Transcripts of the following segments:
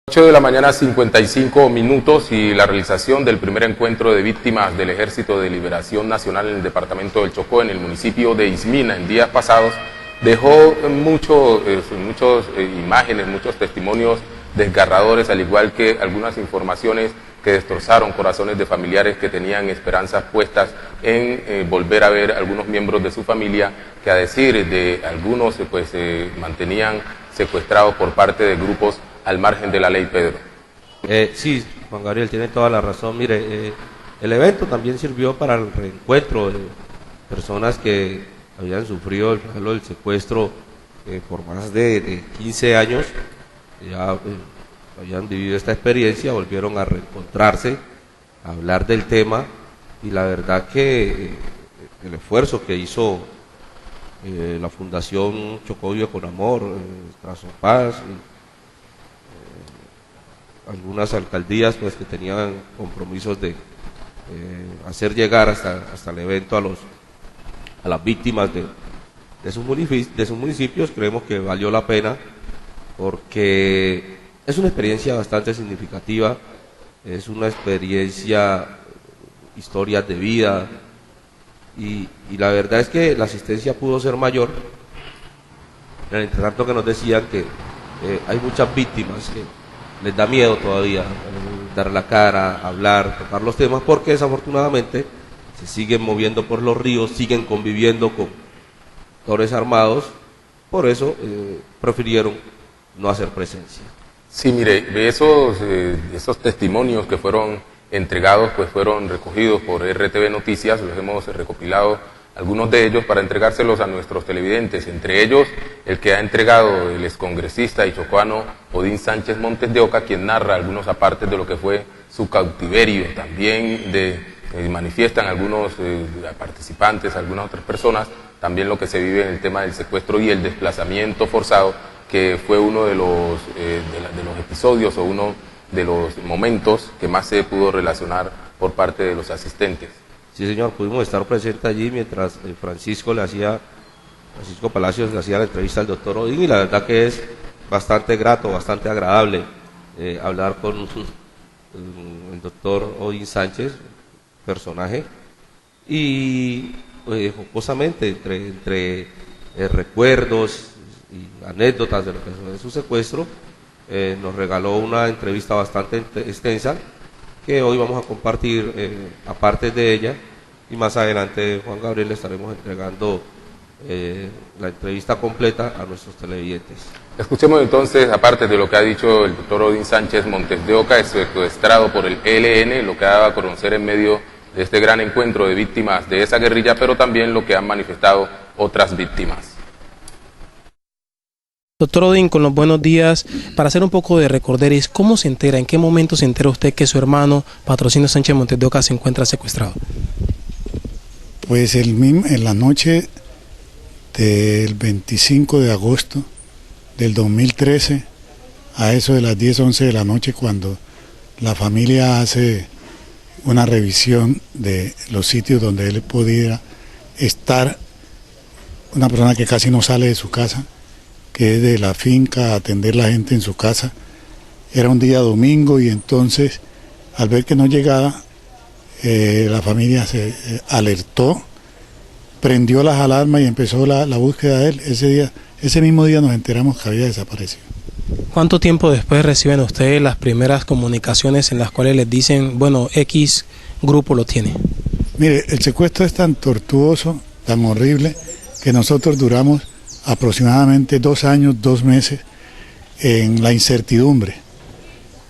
8 de la mañana 55 minutos y la realización del primer encuentro de víctimas del Ejército de Liberación Nacional en el departamento del Chocó, en el municipio de Ismina, en días pasados, dejó muchas imágenes, muchos testimonios desgarradores, al igual que algunas informaciones que destrozaron corazones de familiares que tenían esperanzas puestas en volver a ver a algunos miembros de su familia que, a decir de algunos, se mantenían secuestrados por parte de grupos al margen de la ley, Pedro. Sí, Juan Gabriel tiene toda la razón. Mire, el evento también sirvió para el reencuentro de personas que habían sufrido el flagelo del secuestro por más de 15 años, ya habían vivido esta experiencia, volvieron a reencontrarse, a hablar del tema, y la verdad que el esfuerzo que hizo la Fundación Chocó Vive con Amor, Trazo Paz, algunas alcaldías pues que tenían compromisos de hacer llegar hasta el evento a las víctimas de sus municipios, creemos que valió la pena porque es una experiencia bastante significativa, es una experiencia, historias de vida, y la verdad es que la asistencia pudo ser mayor, entre tanto que nos decían que hay muchas víctimas que les da miedo todavía dar la cara, hablar, tocar los temas, porque desafortunadamente se siguen moviendo por los ríos, siguen conviviendo con actores armados, por eso prefirieron no hacer presencia. Sí, mire, esos testimonios que fueron entregados, pues fueron recogidos por RTV Noticias, los hemos recopilado algunos de ellos para entregárselos a nuestros televidentes, entre ellos el que ha entregado el excongresista y chocoano Odín Sánchez Montes de Oca, quien narra algunos apartes de lo que fue su cautiverio. También manifiestan algunos participantes, algunas otras personas, también lo que se vive en el tema del secuestro y el desplazamiento forzado, que fue uno de los episodios o uno de los momentos que más se pudo relacionar por parte de los asistentes. Sí, señor, pudimos estar presentes allí mientras Francisco Palacios le hacía la entrevista al doctor Odín, y la verdad que es bastante grato, bastante agradable hablar con el doctor Odín Sánchez, personaje, y jocosamente entre recuerdos y anécdotas de lo que fue su secuestro, nos regaló una entrevista bastante extensa, que hoy vamos a compartir aparte de ella, y más adelante, Juan Gabriel, le estaremos entregando la entrevista completa a nuestros televidentes. Escuchemos entonces, aparte de lo que ha dicho el doctor Odín Sánchez Montes de Oca, secuestrado por el ELN, lo que ha dado a conocer en medio de este gran encuentro de víctimas de esa guerrilla, pero también lo que han manifestado otras víctimas. Doctor Odín, con los buenos días, para hacer un poco de recorderis, ¿cómo se entera, en qué momento se entera usted que su hermano, Patrocinio Sánchez Montes de Oca, se encuentra secuestrado? Pues en la noche del 25 de agosto del 2013, a eso de las 10, 11 de la noche, cuando la familia hace una revisión de los sitios donde él podía estar, una persona que casi no sale de su casa, que es de la finca a atender la gente en su casa. Era un día domingo, y entonces al ver que no llegaba, la familia se alertó, prendió las alarmas y empezó la búsqueda de él. Ese mismo día nos enteramos que había desaparecido. ¿Cuánto tiempo después reciben ustedes las primeras comunicaciones en las cuales les dicen, bueno, X grupo lo tiene? Mire, el secuestro es tan tortuoso, tan horrible, que nosotros duramos aproximadamente 2 años, 2 meses en la incertidumbre,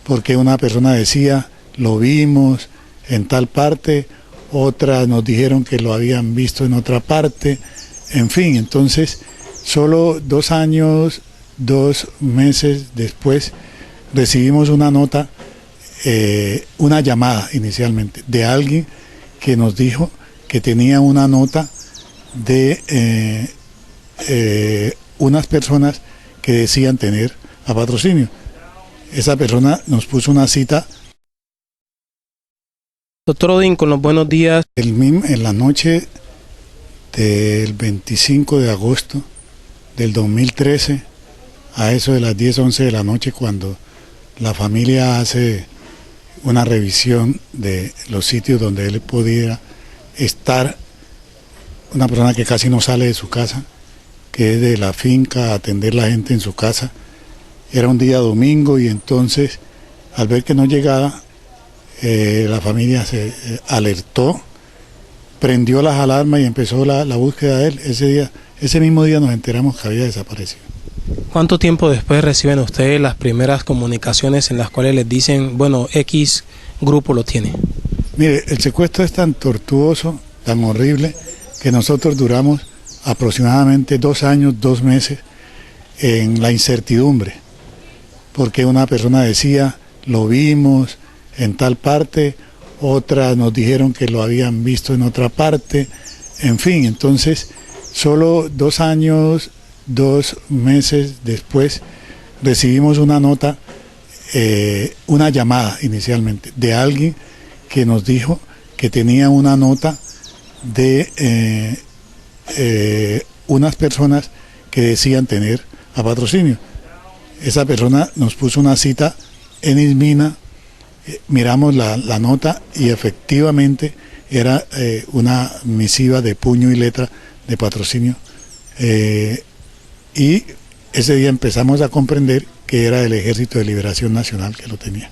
porque una persona decía, lo vimos en tal parte, otras nos dijeron que lo habían visto en otra parte, en fin, entonces solo 2 años, 2 meses después recibimos una nota, una llamada inicialmente de alguien que nos dijo que tenía una nota de unas personas que decían tener a Patrocinio. Esa persona nos puso una cita. Doctor Odín, con los buenos días. En la noche del 25 de agosto del 2013, a eso de las 10, 11 de la noche, cuando la familia hace una revisión de los sitios donde él pudiera estar, una persona que casi no sale de su casa, que es de la finca a atender la gente en su casa. Era un día domingo y entonces al ver que no llegaba, la familia se alertó, prendió las alarmas y empezó la búsqueda de él. Ese mismo día nos enteramos que había desaparecido. ¿Cuánto tiempo después reciben ustedes las primeras comunicaciones en las cuales les dicen, bueno, X grupo lo tiene? Mire, el secuestro es tan tortuoso, tan horrible, que nosotros duramos aproximadamente 2 años, 2 meses en la incertidumbre, porque una persona decía, lo vimos en tal parte, otras nos dijeron que lo habían visto en otra parte, en fin, entonces solo 2 años, 2 meses después recibimos una nota, una llamada inicialmente de alguien que nos dijo que tenía una nota de unas personas que decían tener a Patrocinio. Esa persona nos puso una cita en Ismina, miramos la nota y efectivamente era una misiva de puño y letra de Patrocinio. Y ese día empezamos a comprender que era el Ejército de Liberación Nacional que lo tenía.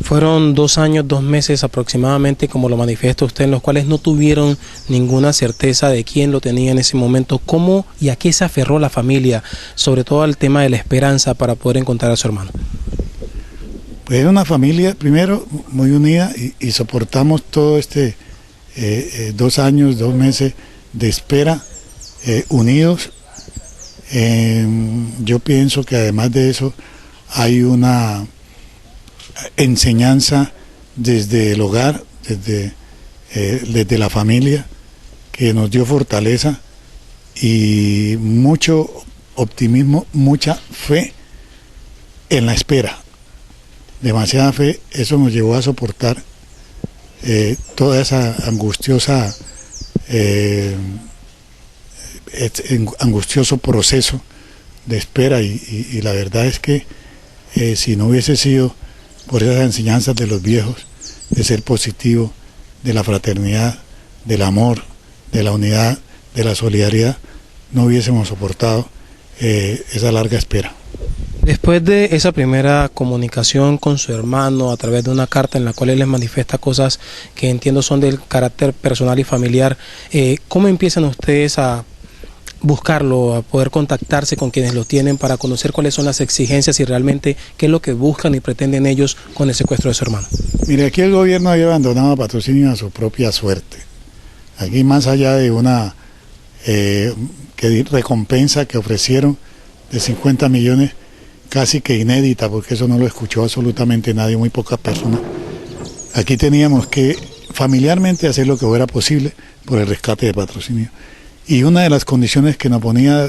Fueron 2 años, 2 meses aproximadamente, como lo manifiesta usted, en los cuales no tuvieron ninguna certeza de quién lo tenía en ese momento. ¿Cómo y a qué se aferró la familia, sobre todo al tema de la esperanza para poder encontrar a su hermano? Pues era una familia, primero, muy unida y soportamos todo 2 años, 2 meses de espera, unidos. Yo pienso que además de eso hay una enseñanza desde el hogar, desde la familia, que nos dio fortaleza y mucho optimismo, mucha fe en la espera, demasiada fe. Eso nos llevó a soportar toda esa angustioso proceso de espera y la verdad es que si no hubiese sido por esas enseñanzas de los viejos, de ser positivo, de la fraternidad, del amor, de la unidad, de la solidaridad, no hubiésemos soportado esa larga espera. Después de esa primera comunicación con su hermano a través de una carta en la cual él les manifiesta cosas que entiendo son del carácter personal y familiar, ¿cómo empiezan ustedes a buscarlo, a poder contactarse con quienes lo tienen para conocer cuáles son las exigencias y realmente qué es lo que buscan y pretenden ellos con el secuestro de su hermano? Mire, aquí el gobierno había abandonado a Patrocinio a su propia suerte. Aquí, más allá de una recompensa que ofrecieron de 50 millones, casi que inédita, porque eso no lo escuchó absolutamente nadie, muy pocas personas. Aquí teníamos que familiarmente hacer lo que fuera posible por el rescate de Patrocinio. Y una de las condiciones que nos ponía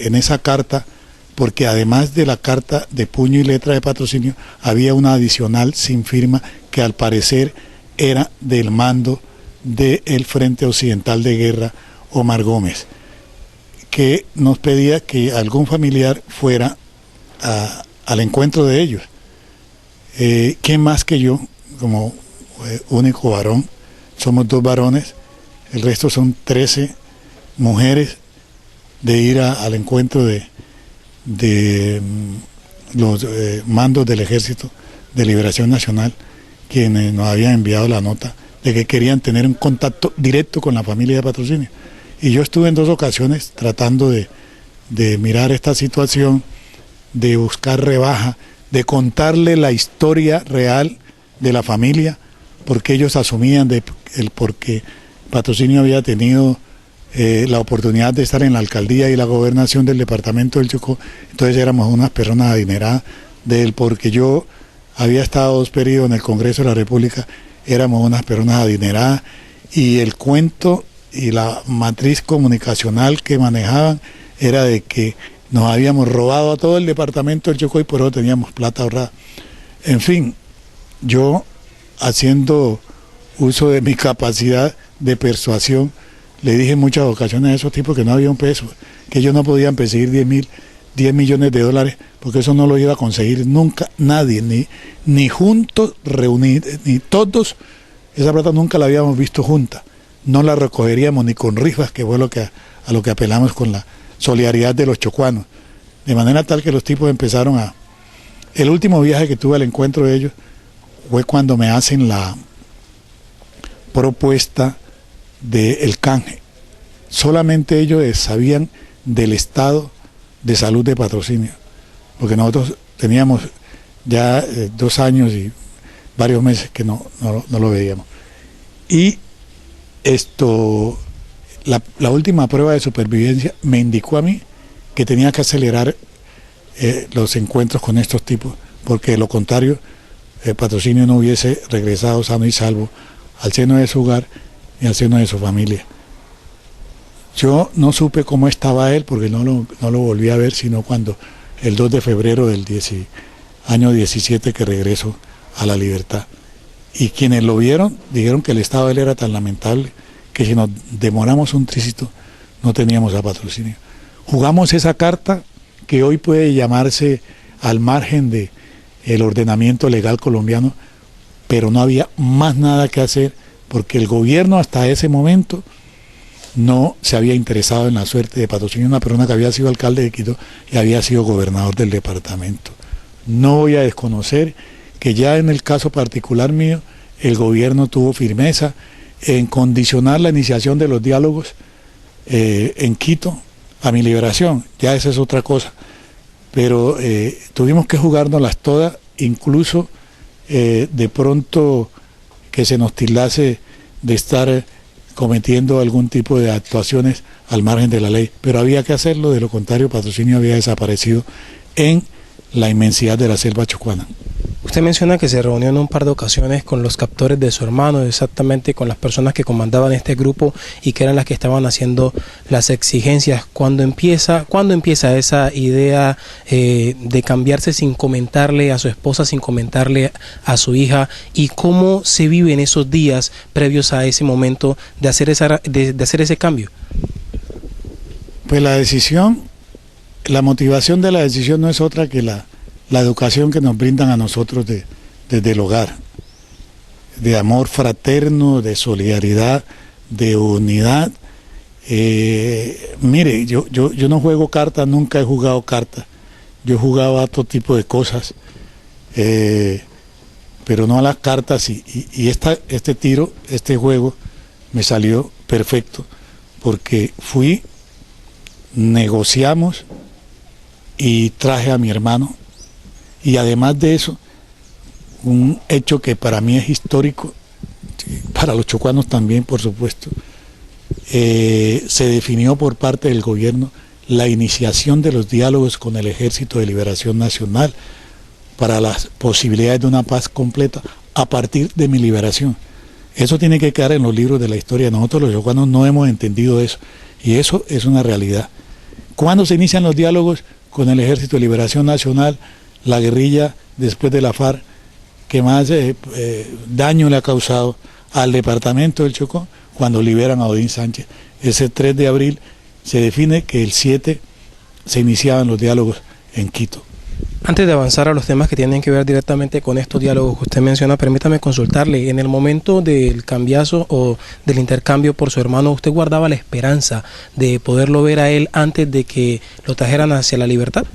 en esa carta, porque además de la carta de puño y letra de Patrocinio, había una adicional sin firma que al parecer era del mando del Frente Occidental de Guerra, Omar Gómez, que nos pedía que algún familiar fuera al encuentro de ellos. ¿Quién más que yo, como único varón? Somos 2 varones, el resto son 13 mujeres, de ir al encuentro de los mandos del Ejército de Liberación Nacional, quienes nos habían enviado la nota de que querían tener un contacto directo con la familia de Patrocinio. Y yo estuve en 2 ocasiones tratando de mirar esta situación, de buscar rebaja, de contarle la historia real de la familia, porque ellos asumían porque Patrocinio había tenido la oportunidad de estar en la alcaldía y la gobernación del departamento del Chocó. Entonces éramos unas personas adineradas porque yo había estado 2 periodos en el Congreso de la República, éramos unas personas adineradas y el cuento y la matriz comunicacional que manejaban era de que nos habíamos robado a todo el departamento del Chocó y por eso teníamos plata ahorrada. En fin, yo, haciendo uso de mi capacidad de persuasión, le dije en muchas ocasiones a esos tipos que no había un peso, que ellos no podían perseguir 10.000 10 millones de dólares, porque eso no lo iba a conseguir nunca nadie, ni juntos, reunidos, ni todos, esa plata nunca la habíamos visto junta, no la recogeríamos ni con rifas, que fue a lo que apelamos con la solidaridad de los chocuanos, de manera tal que los tipos empezaron a... El último viaje que tuve al encuentro de ellos fue cuando me hacen la propuesta del canje. Solamente ellos sabían del estado de salud de Patrocinio, porque nosotros teníamos ya 2 años y varios meses que no lo veíamos. Y la última prueba de supervivencia me indicó a mí que tenía que acelerar los encuentros con estos tipos, porque de lo contrario Patrocinio no hubiese regresado sano y salvo al seno de su hogar y al seno de su familia. Yo no supe cómo estaba él, porque no lo volví a ver, sino cuando el 2 de febrero del año 17 que regresó a la libertad. Y quienes lo vieron dijeron que el estado de él era tan lamentable que si nos demoramos un tricito no teníamos a Patrocinio. Jugamos esa carta que hoy puede llamarse al margen del ordenamiento legal colombiano, pero no había más nada que hacer, porque el gobierno hasta ese momento no se había interesado en la suerte de Patrocinio, una persona que había sido alcalde de Quito y había sido gobernador del departamento. No voy a desconocer que ya en el caso particular mío, el gobierno tuvo firmeza en condicionar la iniciación de los diálogos en Quito a mi liberación. Ya esa es otra cosa. Pero tuvimos que jugárnoslas todas, incluso de pronto que se nos tildase de estar cometiendo algún tipo de actuaciones al margen de la ley, pero había que hacerlo, de lo contrario Patrocinio había desaparecido en la inmensidad de la selva chocuana. Usted menciona que se reunió en un par de ocasiones con los captores de su hermano, exactamente con las personas que comandaban este grupo y que eran las que estaban haciendo las exigencias. ¿Cuándo empieza esa idea de cambiarse sin comentarle a su esposa, sin comentarle a su hija? ¿Y cómo se vive en esos días previos a ese momento de hacer ese cambio? Pues la motivación de la decisión no es otra que la educación que nos brindan a nosotros desde el hogar, de amor fraterno, de solidaridad, de unidad. Mire, yo no juego cartas, nunca he jugado cartas, yo jugaba a todo tipo de cosas, pero no a las cartas, y este juego me salió perfecto, porque negociamos y traje a mi hermano. Y además de eso, un hecho que para mí es histórico, para los chocuanos también, por supuesto, se definió por parte del gobierno la iniciación de los diálogos con el Ejército de Liberación Nacional para las posibilidades de una paz completa a partir de mi liberación. Eso tiene que quedar en los libros de la historia. Nosotros los chocuanos no hemos entendido eso, y eso es una realidad. ¿Cuándo se inician los diálogos con el Ejército de Liberación Nacional? La guerrilla después de la FARC que más daño le ha causado al departamento del Chocó, cuando liberan a Odín Sánchez. Ese 3 de abril se define que el 7 se iniciaban los diálogos en Quito. Antes de avanzar a los temas que tienen que ver directamente con estos diálogos que usted menciona, permítame consultarle, en el momento del cambiazo o del intercambio por su hermano, ¿usted guardaba la esperanza de poderlo ver a él antes de que lo trajeran hacia la libertad?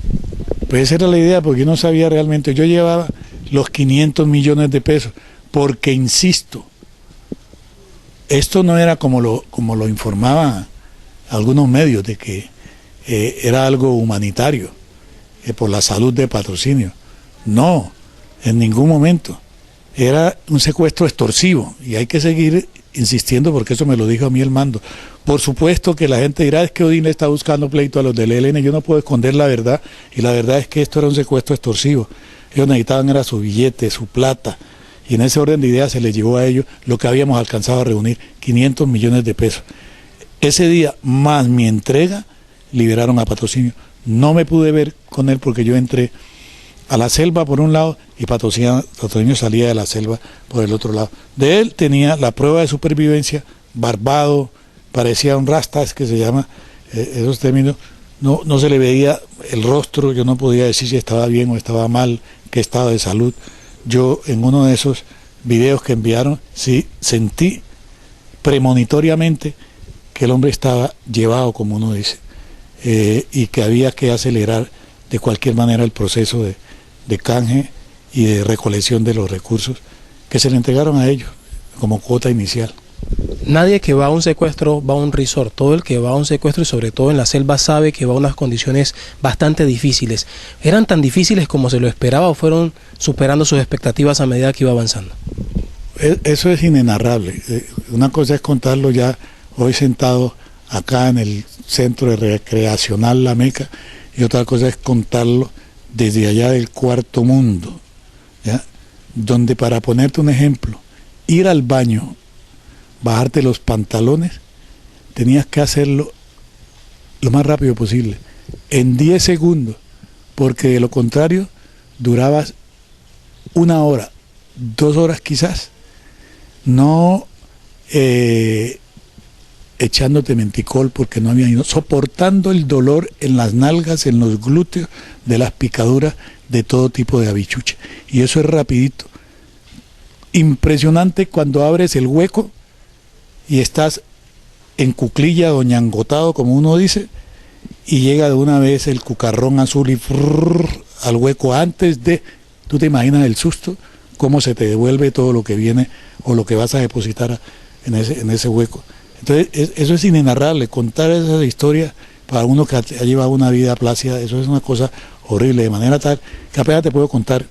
Pues esa era la idea, porque yo no sabía realmente. Yo llevaba los 500 millones de pesos, porque insisto, esto no era como lo informaban algunos medios, de que era algo humanitario, por la salud de Patrocinio. No, en ningún momento. Era un secuestro extorsivo, y hay que seguir insistiendo, porque eso me lo dijo a mí el mando. Por supuesto que la gente dirá, es que Odín le está buscando pleito a los del ELN. Yo no puedo esconder la verdad, y la verdad es que esto era un secuestro extorsivo. Ellos necesitaban era su billete, su plata, y en ese orden de ideas se les llevó a ellos lo que habíamos alcanzado a reunir, 500 millones de pesos. Ese día, más mi entrega, liberaron a Patrocinio. No me pude ver con él porque yo entré a la selva por un lado y Patrocinio salía de la selva por el otro lado. De él tenía la prueba de supervivencia, barbado, parecía un rasta, es que se llama esos términos, no se le veía el rostro, yo no podía decir si estaba bien o estaba mal, qué estado de salud. Yo en uno de esos videos que enviaron, sí sentí premonitoriamente que el hombre estaba llevado, como uno dice, y que había que acelerar de cualquier manera el proceso de canje y de recolección de los recursos que se le entregaron a ellos como cuota inicial. Nadie que va a un secuestro va a un resort. Todo el que va a un secuestro, y sobre todo en la selva, sabe que va a unas condiciones bastante difíciles. ¿Eran tan difíciles como se lo esperaba o fueron superando sus expectativas a medida que iba avanzando? Eso es inenarrable. Una cosa es contarlo ya hoy sentado acá en el centro de recreacional La Meca, y otra cosa es contarlo desde allá del cuarto mundo, ¿ya? Donde, para ponerte un ejemplo, ir al baño, bajarte los pantalones, tenías que hacerlo lo más rápido posible, en 10 segundos, porque de lo contrario durabas 1 hora, 2 horas quizás, no echándote menticol porque no había ido, soportando el dolor en las nalgas, en los glúteos, de las picaduras de todo tipo de habichucha. Y eso es rapidito. Impresionante cuando abres el hueco y estás en cuclilla o ñangotado, como uno dice, y llega de una vez el cucarrón azul y al hueco antes de... ¿Tú te imaginas el susto? Cómo se te devuelve todo lo que viene o lo que vas a depositar en ese hueco. Entonces, eso es inenarrable. Contar esas historias para uno que ha llevado una vida plácida, eso es una cosa horrible, de manera tal que apenas te puedo contar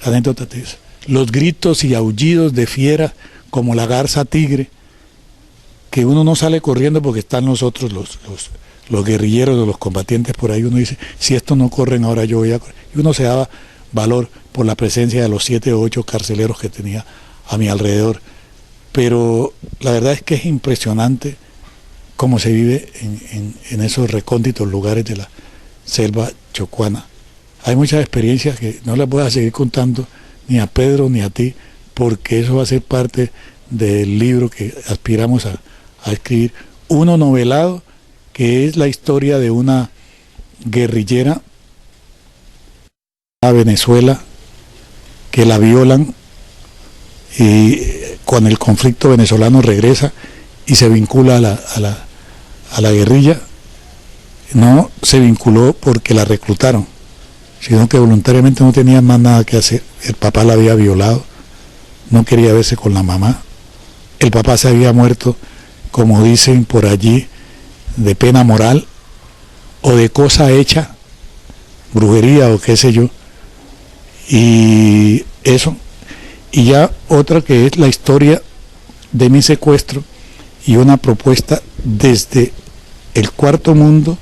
anécdotas de eso. Los gritos y aullidos de fieras como la garza tigre, que uno no sale corriendo porque están los otros, los guerrilleros o los combatientes por ahí. Uno dice, si estos no corren, ahora yo voy a correr. Y uno se daba valor por la presencia de los 7 o 8 carceleros que tenía a mi alrededor. Pero la verdad es que es impresionante cómo se vive en esos recónditos lugares de la selva chocuana. Hay muchas experiencias que no las voy a seguir contando ni a Pedro ni a ti, porque eso va a ser parte del libro que aspiramos a escribir, uno novelado, que es la historia de una guerrillera a Venezuela, que la violan y con el conflicto venezolano regresa y se vincula a la guerrilla. No se vinculó porque la reclutaron, sino que voluntariamente no tenía más nada que hacer. El papá la había violado, no quería verse con la mamá, el papá se había muerto, como dicen por allí, de pena moral o de cosa hecha, brujería o qué sé yo, y eso. Y ya otra que es la historia de mi secuestro y una propuesta desde el cuarto mundo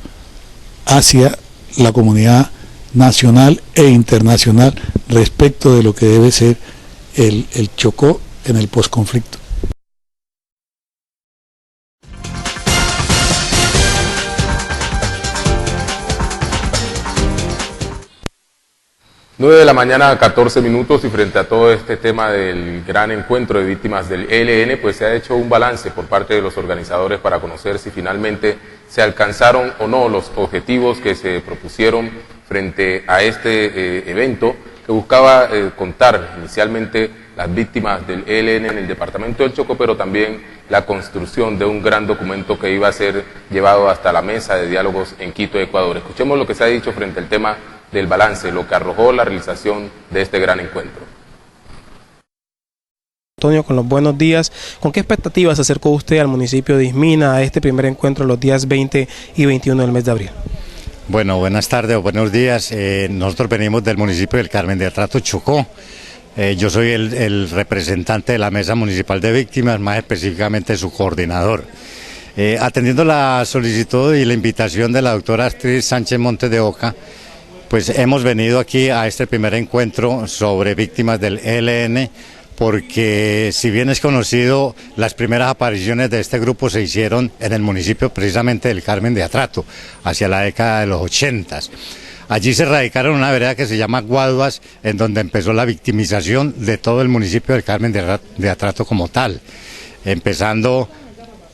hacia la comunidad nacional e internacional respecto de lo que debe ser el Chocó en el posconflicto. Nueve de la mañana, 14 minutos, y frente a todo este tema del gran encuentro de víctimas del ELN, pues se ha hecho un balance por parte de los organizadores para conocer si finalmente se alcanzaron o no los objetivos que se propusieron frente a este evento, que buscaba contar inicialmente las víctimas del ELN en el departamento del Chocó, pero también la construcción de un gran documento que iba a ser llevado hasta la mesa de diálogos en Quito, Ecuador. Escuchemos lo que se ha dicho frente al tema del balance, lo que arrojó la realización de este gran encuentro. Antonio, con los buenos días, ¿con qué expectativas se acercó usted al municipio de Ismina a este primer encuentro los días 20 y 21 del mes de abril? Bueno, buenas tardes o buenos días. Nosotros venimos del municipio del Carmen de Atrato, Chocó. Yo soy el representante de la Mesa Municipal de Víctimas, más específicamente su coordinador. Atendiendo la solicitud y la invitación de la doctora Astrid Sánchez Montes de Oca, pues hemos venido aquí a este primer encuentro sobre víctimas del ELN, porque si bien es conocido, las primeras apariciones de este grupo se hicieron en el municipio precisamente del Carmen de Atrato, hacia la década de los 80. Allí se radicaron en una vereda que se llama Guaduas, en donde empezó la victimización de todo el municipio del Carmen de Atrato como tal, empezando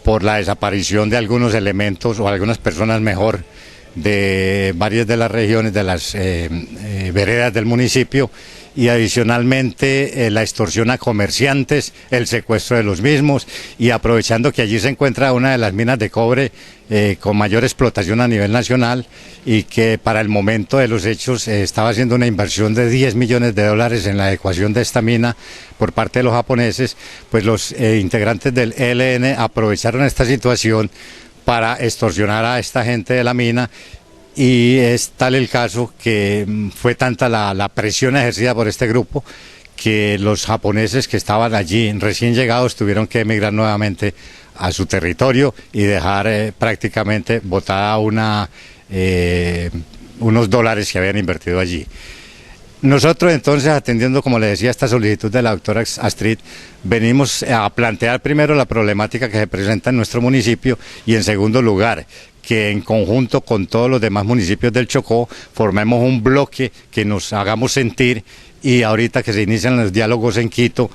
por la desaparición de algunos elementos o algunas personas mejor de varias de las regiones, de las veredas del municipio, y adicionalmente la extorsión a comerciantes, el secuestro de los mismos, y aprovechando que allí se encuentra una de las minas de cobre con mayor explotación a nivel nacional, y que para el momento de los hechos estaba haciendo una inversión de $10 millones en la adecuación de esta mina por parte de los japoneses, pues los integrantes del ELN aprovecharon esta situación para extorsionar a esta gente de la mina. Y es tal el caso que fue tanta la presión ejercida por este grupo que los japoneses que estaban allí recién llegados tuvieron que emigrar nuevamente a su territorio y dejar prácticamente botada unos dólares que habían invertido allí. Nosotros entonces, atendiendo, como le decía, esta solicitud de la doctora Astrid, venimos a plantear primero la problemática que se presenta en nuestro municipio, y en segundo lugar, que en conjunto con todos los demás municipios del Chocó formemos un bloque que nos hagamos sentir, y ahorita que se inician los diálogos en Quito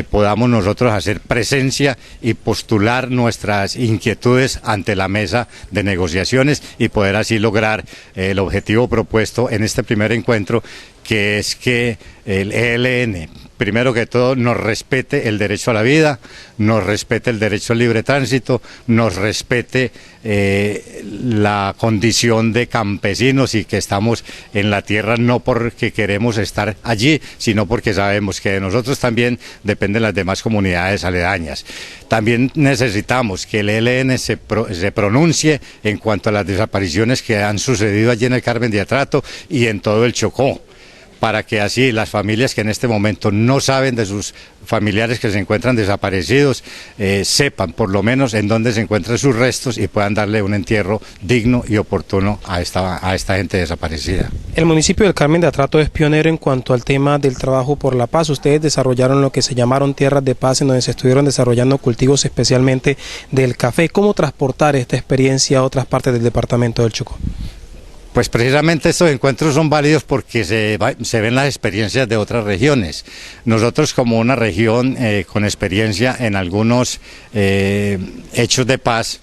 podamos nosotros hacer presencia y postular nuestras inquietudes ante la mesa de negociaciones y poder así lograr el objetivo propuesto en este primer encuentro, que es que el ELN, primero que todo, nos respete el derecho a la vida, nos respete el derecho al libre tránsito, nos respete la condición de campesinos, y que estamos en la tierra no porque queremos estar allí, sino porque sabemos que de nosotros también dependen las demás comunidades aledañas. También necesitamos que el ELN se pronuncie en cuanto a las desapariciones que han sucedido allí en el Carmen de Atrato y en todo el Chocó, para que así las familias que en este momento no saben de sus familiares que se encuentran desaparecidos, sepan por lo menos en dónde se encuentran sus restos y puedan darle un entierro digno y oportuno a esta gente desaparecida. El municipio del Carmen de Atrato es pionero en cuanto al tema del trabajo por la paz. Ustedes desarrollaron lo que se llamaron tierras de paz, en donde se estuvieron desarrollando cultivos especialmente del café. ¿Cómo transportar esta experiencia a otras partes del departamento del Chocó? Pues precisamente estos encuentros son válidos porque se ven las experiencias de otras regiones. Nosotros, como una región con experiencia en algunos hechos de paz,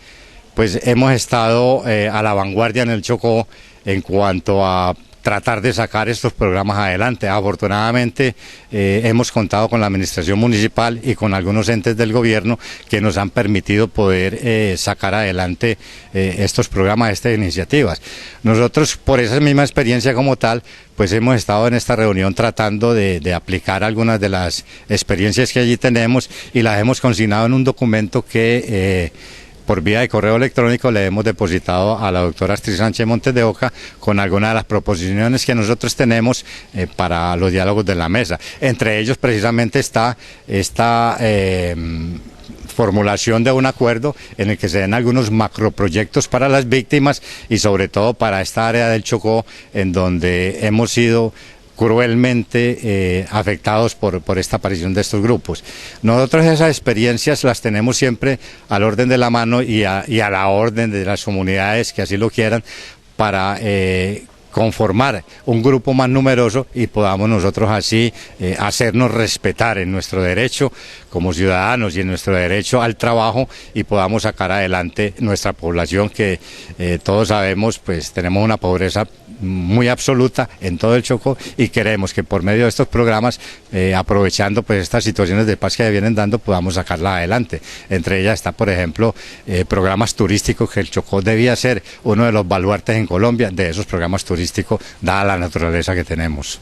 pues hemos estado a la vanguardia en el Chocó en cuanto a tratar de sacar estos programas adelante. Afortunadamente hemos contado con la administración municipal y con algunos entes del gobierno que nos han permitido poder sacar adelante estos programas, estas iniciativas. Nosotros, por esa misma experiencia como tal, pues hemos estado en esta reunión tratando de aplicar algunas de las experiencias que allí tenemos, y las hemos consignado en un documento que por vía de correo electrónico le hemos depositado a la doctora Astrid Sánchez Montes de Oca con algunas de las proposiciones que nosotros tenemos para los diálogos de la mesa. Entre ellos precisamente está esta formulación de un acuerdo en el que se den algunos macroproyectos para las víctimas, y sobre todo para esta área del Chocó en donde hemos sido cruelmente afectados por esta aparición de estos grupos. Nosotros esas experiencias las tenemos siempre al orden de la mano y a la orden de las comunidades que así lo quieran, para conformar un grupo más numeroso y podamos nosotros así hacernos respetar en nuestro derecho como ciudadanos y en nuestro derecho al trabajo, y podamos sacar adelante nuestra población, que todos sabemos pues tenemos una pobreza muy absoluta en todo el Chocó, y queremos que por medio de estos programas, aprovechando pues estas situaciones de paz que vienen dando, podamos sacarla adelante. Entre ellas está, por ejemplo, programas turísticos, que el Chocó debía ser uno de los baluartes en Colombia de esos programas turísticos, dada la naturaleza que tenemos.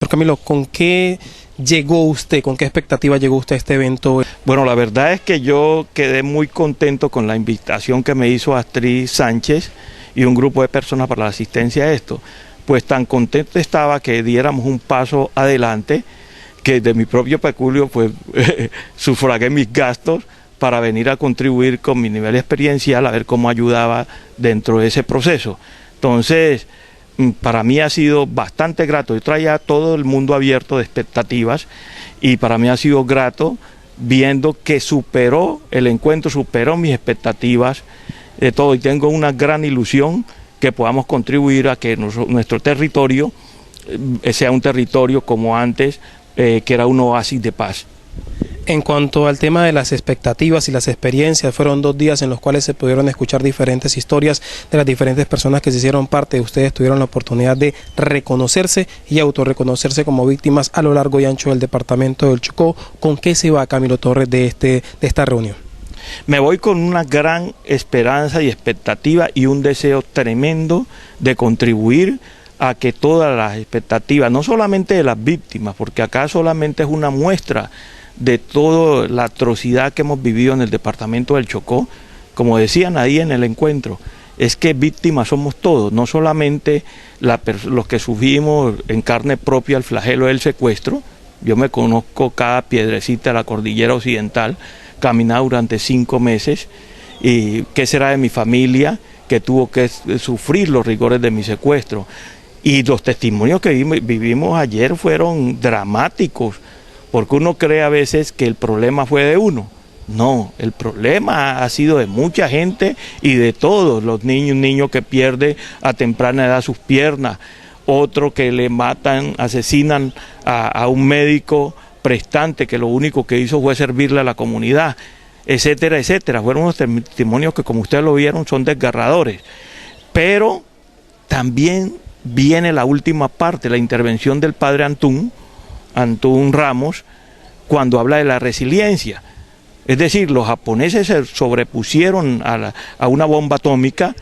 Doctor Camilo, ¿con qué llegó usted, con qué expectativa llegó usted a este evento? Bueno, la verdad es que yo quedé muy contento con la invitación que me hizo Astrid Sánchez y un grupo de personas para la asistencia a esto. Pues tan contento estaba que diéramos un paso adelante, que de mi propio peculio pues sufragué mis gastos para venir a contribuir con mi nivel experiencial, a ver cómo ayudaba dentro de ese proceso. Entonces, para mí ha sido bastante grato. Yo traía todo el mundo abierto de expectativas, y para mí ha sido grato viendo que el encuentro superó mis expectativas de todo, y tengo una gran ilusión que podamos contribuir a que nuestro territorio sea un territorio como antes, que era un oasis de paz. En cuanto al tema de las expectativas y las experiencias, fueron 2 días en los cuales se pudieron escuchar diferentes historias de las diferentes personas que se hicieron parte. Ustedes tuvieron la oportunidad de reconocerse y autorreconocerse como víctimas a lo largo y ancho del departamento del Chocó. ¿Con qué se va, Camilo Torres, de esta reunión? Me voy con una gran esperanza y expectativa y un deseo tremendo de contribuir a que todas las expectativas, no solamente de las víctimas, porque acá solamente es una muestra de toda la atrocidad que hemos vivido en el departamento del Chocó, como decían ahí en el encuentro, es que víctimas somos todos, no solamente los que sufrimos en carne propia el flagelo del secuestro. Yo me conozco cada piedrecita de la cordillera occidental, caminar durante 5 meses, y qué será de mi familia que tuvo que sufrir los rigores de mi secuestro. Y los testimonios que vivimos ayer fueron dramáticos, porque uno cree a veces que el problema fue de uno. No, el problema ha sido de mucha gente y de todos, los niños, un niño que pierde a temprana edad sus piernas, otro que le matan, asesinan a un médico prestante que lo único que hizo fue servirle a la comunidad, etcétera, etcétera. Fueron unos testimonios que, como ustedes lo vieron, son desgarradores. Pero también viene la última parte, la intervención del padre Antún Ramos, cuando habla de la resiliencia. Es decir, los japoneses se sobrepusieron a una bomba atómica.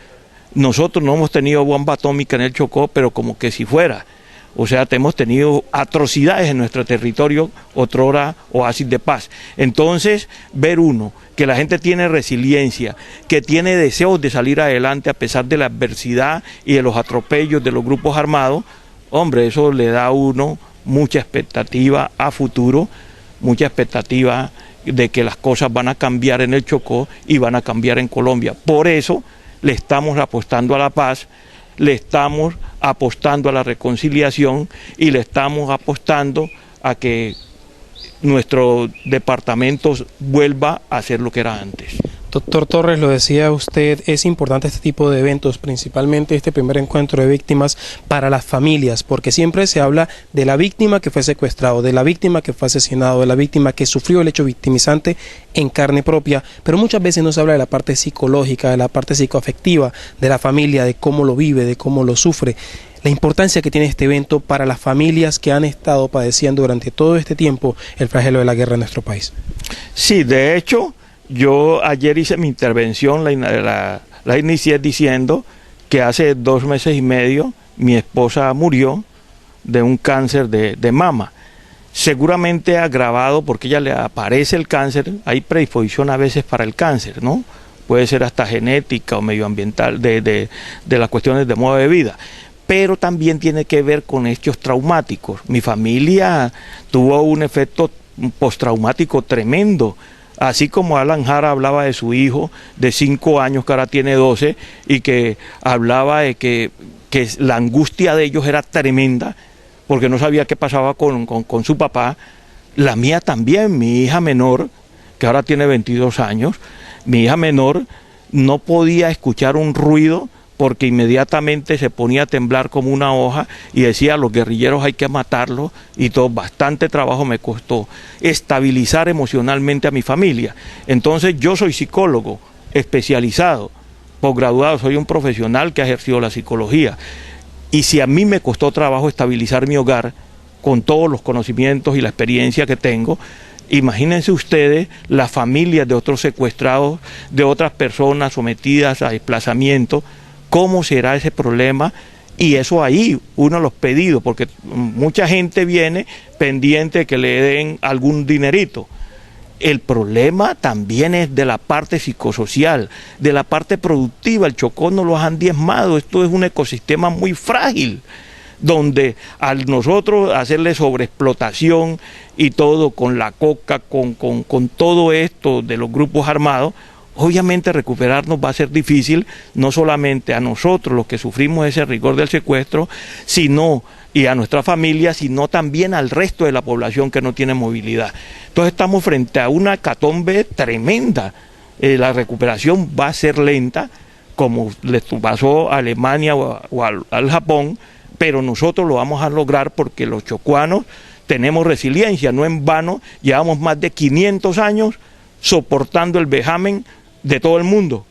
Nosotros no hemos tenido bomba atómica en el Chocó, pero como que si fuera. O sea, hemos tenido atrocidades en nuestro territorio, otrora oasis de paz. Entonces, ver uno, que la gente tiene resiliencia, que tiene deseos de salir adelante a pesar de la adversidad y de los atropellos de los grupos armados, hombre, eso le da a uno mucha expectativa a futuro, mucha expectativa de que las cosas van a cambiar en el Chocó y van a cambiar en Colombia. Por eso le estamos apostando a la paz, le estamos apostando a la reconciliación y le estamos apostando a que nuestro departamento vuelva a ser lo que era antes. Doctor Torres, lo decía usted, es importante este tipo de eventos, principalmente este primer encuentro de víctimas para las familias, porque siempre se habla de la víctima que fue secuestrado, de la víctima que fue asesinado, de la víctima que sufrió el hecho victimizante en carne propia, pero muchas veces no se habla de la parte psicológica, de la parte psicoafectiva de la familia, de cómo lo vive, de cómo lo sufre. La importancia que tiene este evento para las familias que han estado padeciendo durante todo este tiempo el flagelo de la guerra en nuestro país. Sí, de hecho, yo ayer hice mi intervención, la inicié diciendo que hace 2 meses y medio mi esposa murió de un cáncer de mama, seguramente agravado porque ella le aparece el cáncer, hay predisposición a veces para el cáncer, ¿no? Puede ser hasta genética o medioambiental, de las cuestiones de modo de vida, pero también tiene que ver con hechos traumáticos. Mi familia tuvo un efecto postraumático tremendo, así como Alan Jara hablaba de su hijo de 5 años, que ahora tiene 12, y que hablaba de que la angustia de ellos era tremenda, porque no sabía qué pasaba con su papá. La mía también, mi hija menor, que ahora tiene 22 años, mi hija menor no podía escuchar un ruido porque inmediatamente se ponía a temblar como una hoja y decía, los guerrilleros hay que matarlos, y todo. Bastante trabajo me costó estabilizar emocionalmente a mi familia. Entonces yo soy psicólogo especializado, posgraduado, soy un profesional que ha ejercido la psicología, y si a mí me costó trabajo estabilizar mi hogar con todos los conocimientos y la experiencia que tengo, imagínense ustedes las familias de otros secuestrados, de otras personas sometidas a desplazamiento, cómo será ese problema. Y eso ahí, uno de los pedidos, porque mucha gente viene pendiente de que le den algún dinerito. El problema también es de la parte psicosocial, de la parte productiva. El Chocó no los han diezmado, esto es un ecosistema muy frágil, donde al nosotros hacerle sobreexplotación y todo con la coca, con todo esto de los grupos armados, obviamente recuperarnos va a ser difícil, no solamente a nosotros los que sufrimos ese rigor del secuestro, sino y a nuestra familia, sino también al resto de la población que no tiene movilidad. Entonces estamos frente a una hecatombe tremenda. La recuperación va a ser lenta, como les pasó a Alemania o al Japón, pero nosotros lo vamos a lograr porque los chocuanos tenemos resiliencia, no en vano, llevamos más de 500 años soportando el vejamen de todo el mundo.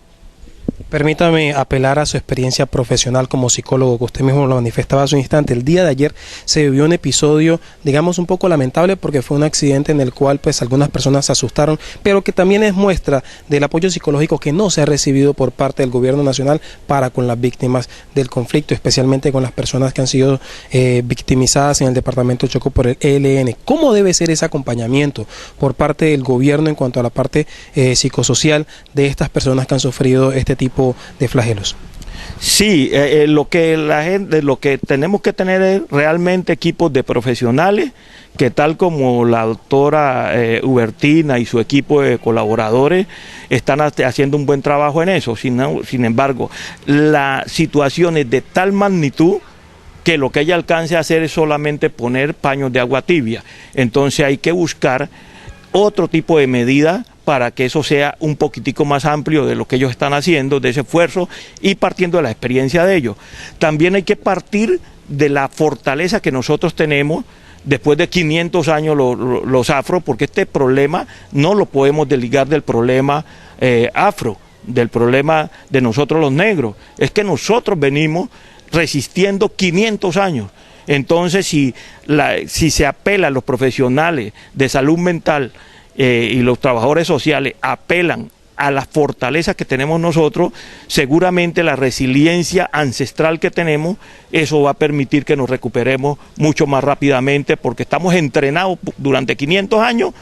Permítame apelar a su experiencia profesional como psicólogo, que usted mismo lo manifestaba hace un instante. El día de ayer se vivió un episodio, digamos, un poco lamentable porque fue un accidente en el cual pues algunas personas se asustaron, pero que también es muestra del apoyo psicológico que no se ha recibido por parte del gobierno nacional para con las víctimas del conflicto, especialmente con las personas que han sido victimizadas en el departamento de Chocó por el ELN. ¿Cómo debe ser ese acompañamiento por parte del gobierno en cuanto a la parte psicosocial de estas personas que han sufrido este tipo de flagelos? Sí, lo que tenemos que tener es realmente equipos de profesionales que, tal como la doctora Hubertina y su equipo de colaboradores están haciendo un buen trabajo en eso. Sin embargo, la situación es de tal magnitud que lo que ella alcance a hacer es solamente poner paños de agua tibia. Entonces hay que buscar otro tipo de medidas para que eso sea un poquitico más amplio de lo que ellos están haciendo, de ese esfuerzo, y partiendo de la experiencia de ellos. También hay que partir de la fortaleza que nosotros tenemos después de 500 años los afro, porque este problema no lo podemos desligar del problema afro, del problema de nosotros los negros. Es que nosotros venimos resistiendo 500 años. Entonces, si se apela a los profesionales de salud mental y los trabajadores sociales apelan a las fortalezas que tenemos nosotros, seguramente la resiliencia ancestral que tenemos, eso va a permitir que nos recuperemos mucho más rápidamente, porque estamos entrenados durante 500 años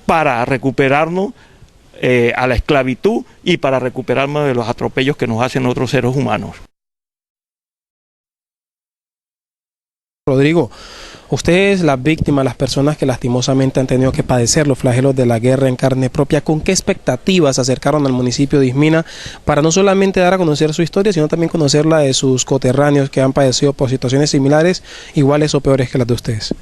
para recuperarnos a la esclavitud y para recuperarnos de los atropellos que nos hacen otros seres humanos. Rodrigo, ustedes, las víctimas, las personas que lastimosamente han tenido que padecer los flagelos de la guerra en carne propia, ¿con qué expectativas se acercaron al municipio de Ismina para no solamente dar a conocer su historia, sino también conocer la de sus coterráneos que han padecido por situaciones similares, iguales o peores que las de ustedes?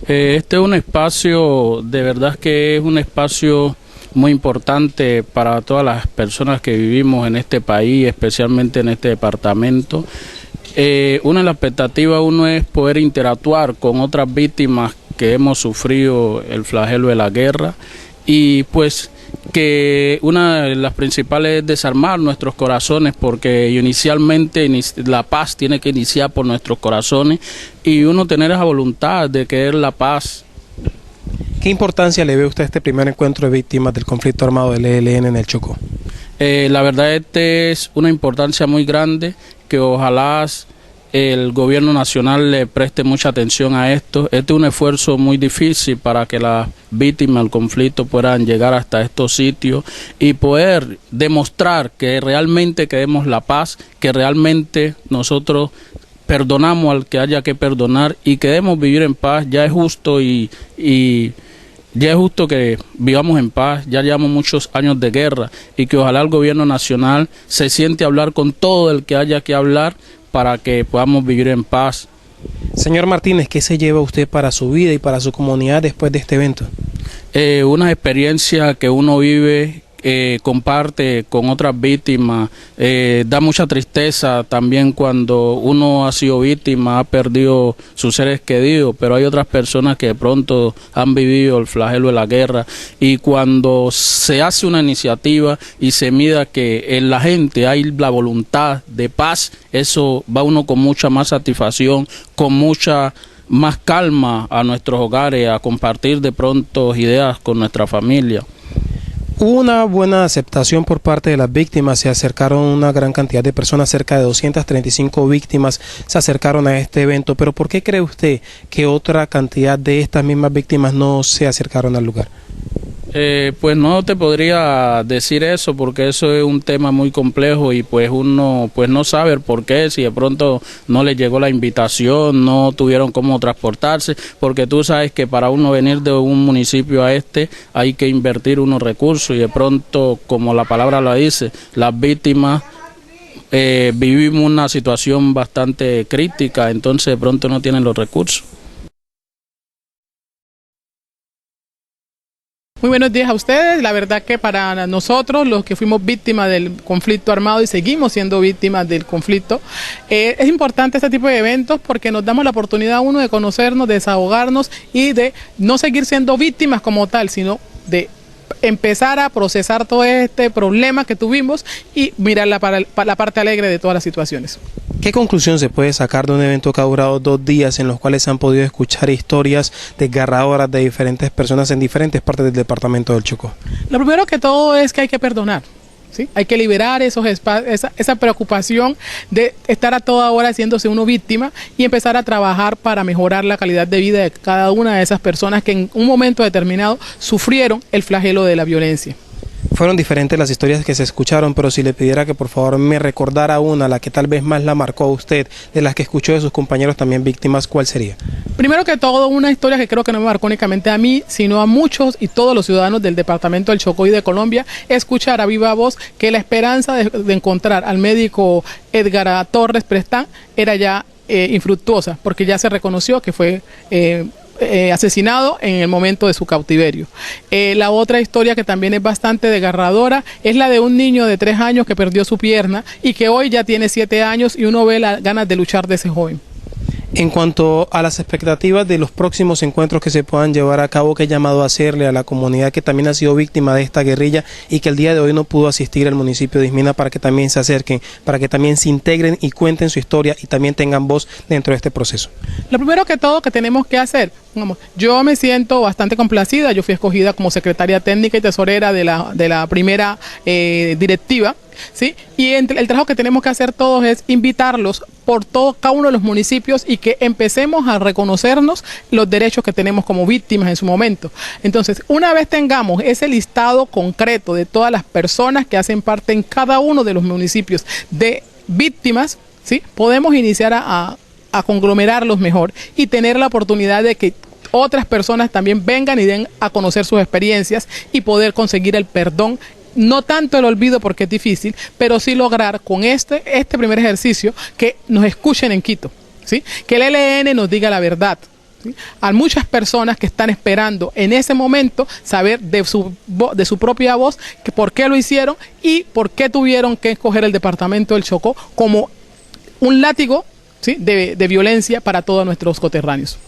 Este es un espacio, de verdad que es un espacio muy importante para todas las personas que vivimos en este país, especialmente en este departamento. Una de las expectativas uno es poder interactuar con otras víctimas que hemos sufrido el flagelo de la guerra, y pues que una de las principales es desarmar nuestros corazones, porque inicialmente la paz tiene que iniciar por nuestros corazones y uno tener esa voluntad de querer la paz. ¿Qué importancia le ve usted a este primer encuentro de víctimas del conflicto armado del ELN en el Chocó? La verdad, es una importancia muy grande, que ojalá el gobierno nacional le preste mucha atención a esto. Este es un esfuerzo muy difícil para que las víctimas del conflicto puedan llegar hasta estos sitios y poder demostrar que realmente queremos la paz, que realmente nosotros perdonamos al que haya que perdonar y queremos vivir en paz. Ya es justo ya es justo que vivamos en paz. Ya llevamos muchos años de guerra y que ojalá el gobierno nacional se siente a hablar con todo el que haya que hablar para que podamos vivir en paz. Señor Martínez, ¿qué se lleva usted para su vida y para su comunidad después de este evento? Una experiencia que uno vive, comparte con otras víctimas, da mucha tristeza también cuando uno ha sido víctima, ha perdido sus seres queridos, pero hay otras personas que de pronto han vivido el flagelo de la guerra, y cuando se hace una iniciativa y se mira que en la gente hay la voluntad de paz, eso va uno con mucha más satisfacción, con mucha más calma a nuestros hogares, a compartir de pronto ideas con nuestra familia. Hubo una buena aceptación por parte de las víctimas, se acercaron una gran cantidad de personas, cerca de 235 víctimas se acercaron a este evento, pero ¿por qué cree usted que otra cantidad de estas mismas víctimas no se acercaron al lugar? Pues no te podría decir eso, porque eso es un tema muy complejo y pues uno pues no sabe por qué, si de pronto no les llegó la invitación, no tuvieron cómo transportarse, porque tú sabes que para uno venir de un municipio a este hay que invertir unos recursos, y de pronto, como la palabra lo dice, las víctimas vivimos una situación bastante crítica, entonces de pronto no tienen los recursos. Muy buenos días a ustedes. La verdad que para nosotros, los que fuimos víctimas del conflicto armado y seguimos siendo víctimas del conflicto, es importante este tipo de eventos porque nos damos la oportunidad, uno, de conocernos, de desahogarnos y de no seguir siendo víctimas como tal, sino de empezar a procesar todo este problema que tuvimos y mirar la parte alegre de todas las situaciones. ¿Qué conclusión se puede sacar de un evento que ha durado 2 días en los cuales se han podido escuchar historias desgarradoras de diferentes personas en diferentes partes del departamento del Chocó? Lo primero que todo es que hay que perdonar. ¿Sí? Hay que liberar esa preocupación de estar a toda hora haciéndose uno víctima y empezar a trabajar para mejorar la calidad de vida de cada una de esas personas que en un momento determinado sufrieron el flagelo de la violencia. Fueron diferentes las historias que se escucharon, pero si le pidiera que por favor me recordara una, la que tal vez más la marcó a usted, de las que escuchó de sus compañeros también víctimas, ¿cuál sería? Primero que todo, una historia que creo que no me marcó únicamente a mí, sino a muchos y todos los ciudadanos del departamento del Chocó y de Colombia, escuchar a viva voz que la esperanza de encontrar al médico Edgar Torres Prestán era ya infructuosa, porque ya se reconoció que fue asesinado en el momento de su cautiverio. La otra historia que también es bastante desgarradora es la de un niño de 3 años que perdió su pierna y que hoy ya tiene 7 años y uno ve las ganas de luchar de ese joven. En cuanto a las expectativas de los próximos encuentros que se puedan llevar a cabo, ¿qué llamado a hacerle a la comunidad que también ha sido víctima de esta guerrilla y que el día de hoy no pudo asistir al municipio de Ismina para que también se acerquen, para que también se integren y cuenten su historia y también tengan voz dentro de este proceso? Lo primero que todo que tenemos que hacer, yo me siento bastante complacida, yo fui escogida como secretaria técnica y tesorera de la primera directiva, ¿sí? Y el trabajo que tenemos que hacer todos es invitarlos por cada uno de los municipios y que empecemos a reconocernos los derechos que tenemos como víctimas en su momento. Entonces, una vez tengamos ese listado concreto de todas las personas que hacen parte en cada uno de los municipios de víctimas, ¿sí? Podemos iniciar a conglomerarlos mejor y tener la oportunidad de que otras personas también vengan y den a conocer sus experiencias y poder conseguir el perdón. No tanto el olvido porque es difícil, pero sí lograr con este primer ejercicio que nos escuchen en Quito, ¿sí? Que el ELN nos diga la verdad, ¿sí? Hay muchas personas que están esperando en ese momento saber de su propia voz que por qué lo hicieron y por qué tuvieron que escoger el departamento del Chocó como un látigo, ¿sí? de violencia para todos nuestros coterráneos.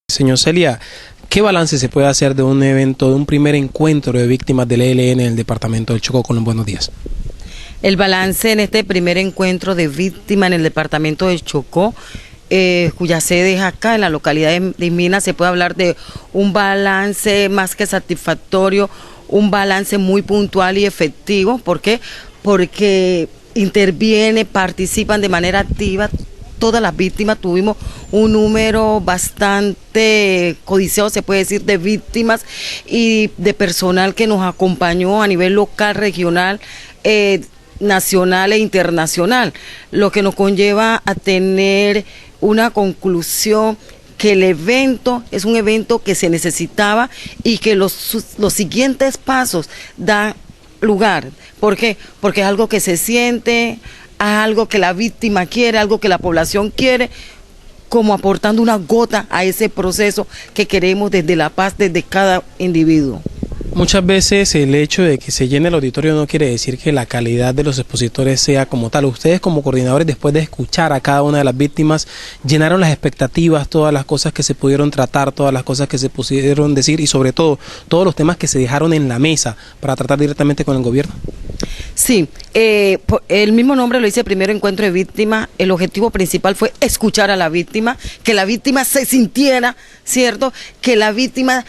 Señor Celia, ¿qué balance se puede hacer de un evento, de un primer encuentro de víctimas del ELN en el departamento del Chocó con los buenos días? El balance en este primer encuentro de víctimas en el departamento del Chocó, cuya sede es acá en la localidad de Ismina, se puede hablar de un balance más que satisfactorio, un balance muy puntual y efectivo. ¿Por qué? Porque participan de manera activa todas las víctimas. Tuvimos un número bastante codiciado, se puede decir, de víctimas y de personal que nos acompañó a nivel local, regional, nacional e internacional, lo que nos conlleva a tener una conclusión que el evento es un evento que se necesitaba y que los siguientes pasos dan lugar. ¿Por qué? Porque es algo que se siente, algo que la víctima quiere, algo que la población quiere, como aportando una gota a ese proceso que queremos desde la paz, desde cada individuo. Muchas veces el hecho de que se llene el auditorio no quiere decir que la calidad de los expositores sea como tal. Ustedes como coordinadores, después de escuchar a cada una de las víctimas, llenaron las expectativas, todas las cosas que se pudieron tratar, todas las cosas que se pudieron decir y sobre todo todos los temas que se dejaron en la mesa para tratar directamente con el gobierno. Sí, el mismo nombre lo dice, primer encuentro de víctimas. El objetivo principal fue escuchar a la víctima, que la víctima se sintiera, ¿cierto? Que la víctima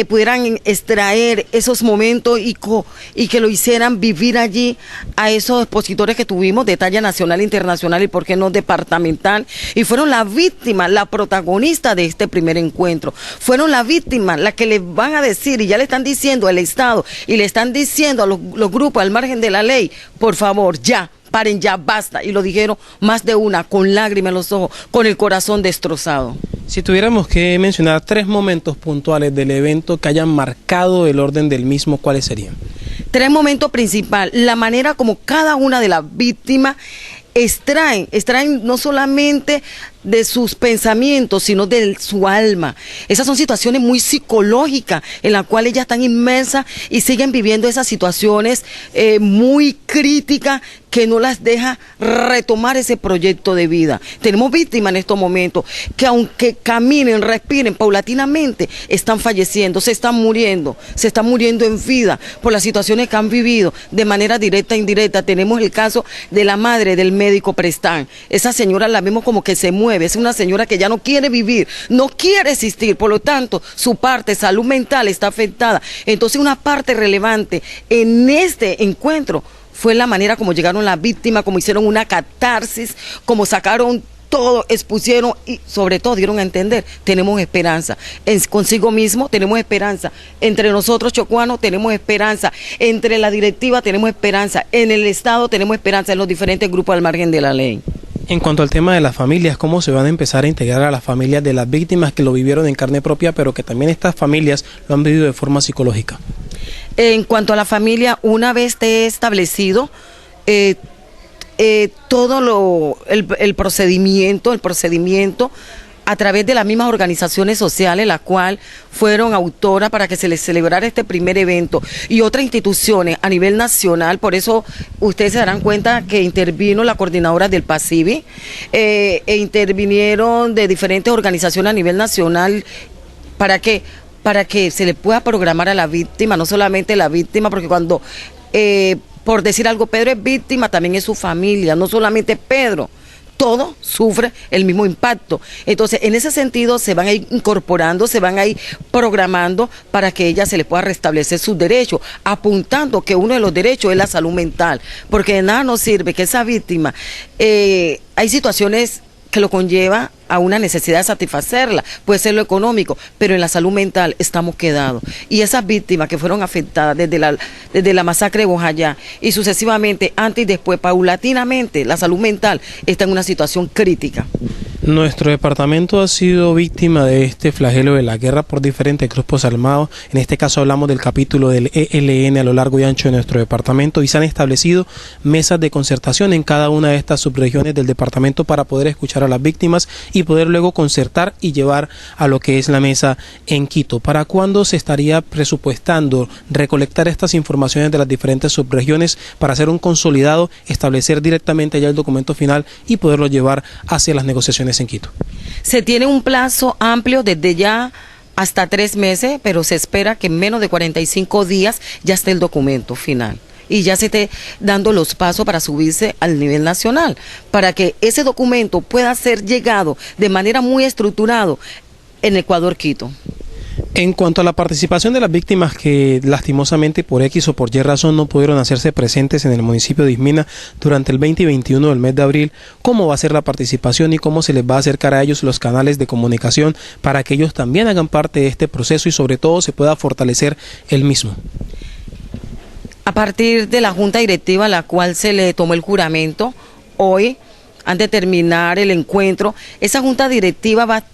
pudieran extraer esos momentos y que lo hicieran vivir allí a esos expositores que tuvimos de talla nacional, internacional y por qué no departamental, y fueron las víctimas, la protagonista de este primer encuentro, fueron las víctimas las que les van a decir y ya le están diciendo al Estado y le están diciendo a los grupos al margen de la ley, por favor, ya, paren ya, basta, y lo dijeron más de una, con lágrimas en los ojos, con el corazón destrozado. Si tuviéramos que mencionar 3 momentos puntuales del evento que hayan marcado el orden del mismo, ¿cuáles serían? 3 momentos principales: la manera como cada una de las víctimas extraen no solamente de sus pensamientos, sino de su alma. Esas son situaciones muy psicológicas en las cuales ellas están inmersas y siguen viviendo esas situaciones muy críticas que no las deja retomar ese proyecto de vida. Tenemos víctimas en estos momentos que aunque caminen, respiren paulatinamente, están falleciendo, se están muriendo en vida por las situaciones que han vivido de manera directa e indirecta. Tenemos el caso de la madre del médico Prestán. Esa señora la vemos como que se mueve, es una señora que ya no quiere vivir, no quiere existir, por lo tanto su parte salud mental está afectada. Entonces una parte relevante en este encuentro fue la manera como llegaron las víctimas, como hicieron una catarsis, como sacaron todo, expusieron y sobre todo dieron a entender, tenemos esperanza, consigo mismo tenemos esperanza, entre nosotros chocuanos tenemos esperanza, entre la directiva tenemos esperanza, en el Estado tenemos esperanza, en los diferentes grupos al margen de la ley. En cuanto al tema de las familias, ¿cómo se van a empezar a integrar a las familias de las víctimas que lo vivieron en carne propia, pero que también estas familias lo han vivido de forma psicológica? En cuanto a la familia, una vez esté establecido todo el procedimiento a través de las mismas organizaciones sociales, las cuales fueron autoras para que se les celebrara este primer evento, y otras instituciones a nivel nacional. Por eso ustedes se darán cuenta que intervino la coordinadora del PACIBI, intervinieron de diferentes organizaciones a nivel nacional para que se le pueda programar a la víctima, no solamente la víctima, porque cuando, por decir algo, Pedro es víctima, también es su familia, no solamente Pedro. Todo sufre el mismo impacto. Entonces, en ese sentido, se van a ir incorporando, se van a ir programando para que ella se le pueda restablecer sus derechos, apuntando que uno de los derechos es la salud mental, porque de nada nos sirve que esa víctima, hay situaciones que lo conlleva a una necesidad de satisfacerla, puede ser lo económico, pero en la salud mental estamos quedados. Y esas víctimas que fueron afectadas desde la masacre de Bojayá y sucesivamente, antes y después, paulatinamente, la salud mental está en una situación crítica. Nuestro departamento ha sido víctima de este flagelo de la guerra por diferentes grupos armados. En este caso hablamos del capítulo del ELN a lo largo y ancho de nuestro departamento, y se han establecido mesas de concertación en cada una de estas subregiones del departamento para poder escuchar a las víctimas y poder luego concertar y llevar a lo que es la mesa en Quito. ¿Para cuándo se estaría presupuestando recolectar estas informaciones de las diferentes subregiones para hacer un consolidado, establecer directamente ya el documento final y poderlo llevar hacia las negociaciones en Quito? Se tiene un plazo amplio desde ya hasta 3 meses, pero se espera que en menos de 45 días ya esté el documento final y ya se esté dando los pasos para subirse al nivel nacional, para que ese documento pueda ser llegado de manera muy estructurado en Ecuador, Quito. En cuanto a la participación de las víctimas que lastimosamente por X o por Y razón no pudieron hacerse presentes en el municipio de Ismina durante el 20 y 21 del mes de abril, ¿cómo va a ser la participación y cómo se les va a acercar a ellos los canales de comunicación para que ellos también hagan parte de este proceso y sobre todo se pueda fortalecer el mismo? A partir de la junta directiva a la cual se le tomó el juramento hoy, antes de terminar el encuentro, esa junta directiva va a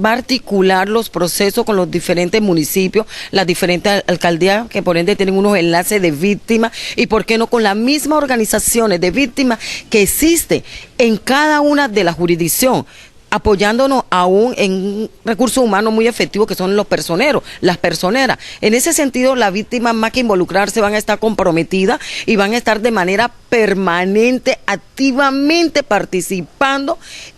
articular los procesos con los diferentes municipios, las diferentes alcaldías que por ende tienen unos enlaces de víctimas, y por qué no con las mismas organizaciones de víctimas que existen en cada una de las jurisdicciones, apoyándonos aún en recursos humanos muy efectivos que son los personeros, las personeras. En ese sentido, las víctimas más que involucrarse van a estar comprometidas y van a estar de manera permanente, activamente participando,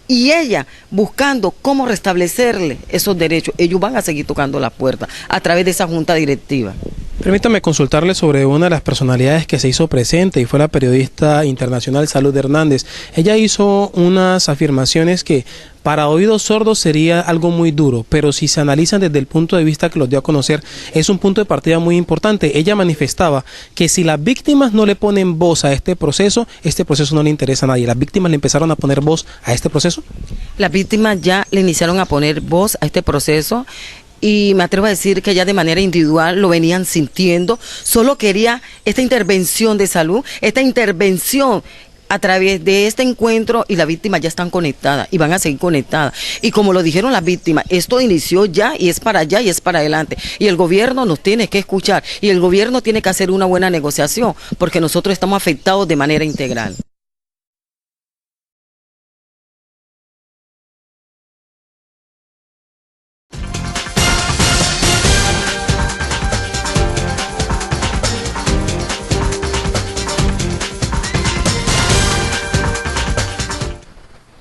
y ella buscando cómo restablecerle esos derechos. Ellos van a seguir tocando la puerta a través de esa junta directiva. Permítame consultarle sobre una de las personalidades que se hizo presente y fue la periodista internacional Salud Hernández. Ella hizo unas afirmaciones que para oídos sordos sería algo muy duro, pero si se analizan desde el punto de vista que los dio a conocer, es un punto de partida muy importante. Ella manifestaba que si las víctimas no le ponen voz a este proceso no le interesa a nadie. ¿Las víctimas le empezaron a poner voz a este proceso? Las víctimas ya le iniciaron a poner voz a este proceso, y me atrevo a decir que ya de manera individual lo venían sintiendo. Solo quería esta intervención de salud, esta intervención a través de este encuentro, y las víctimas ya están conectadas y van a seguir conectadas. Y como lo dijeron las víctimas, esto inició ya y es para allá y es para adelante. Y el gobierno nos tiene que escuchar y el gobierno tiene que hacer una buena negociación, porque nosotros estamos afectados de manera integral.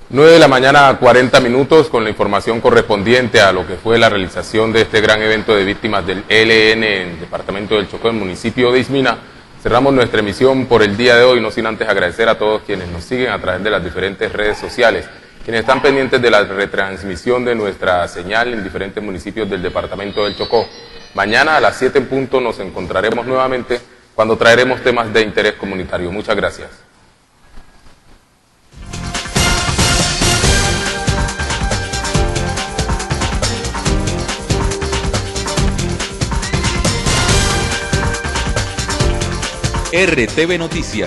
9 de la mañana, 40 minutos, con la información correspondiente a lo que fue la realización de este gran evento de víctimas del ELN en el departamento del Chocó, en el municipio de Ismina. Cerramos nuestra emisión por el día de hoy, no sin antes agradecer a todos quienes nos siguen a través de las diferentes redes sociales, quienes están pendientes de la retransmisión de nuestra señal en diferentes municipios del departamento del Chocó. Mañana a las 7 en punto nos encontraremos nuevamente cuando traeremos temas de interés comunitario. Muchas gracias. RTV Noticias.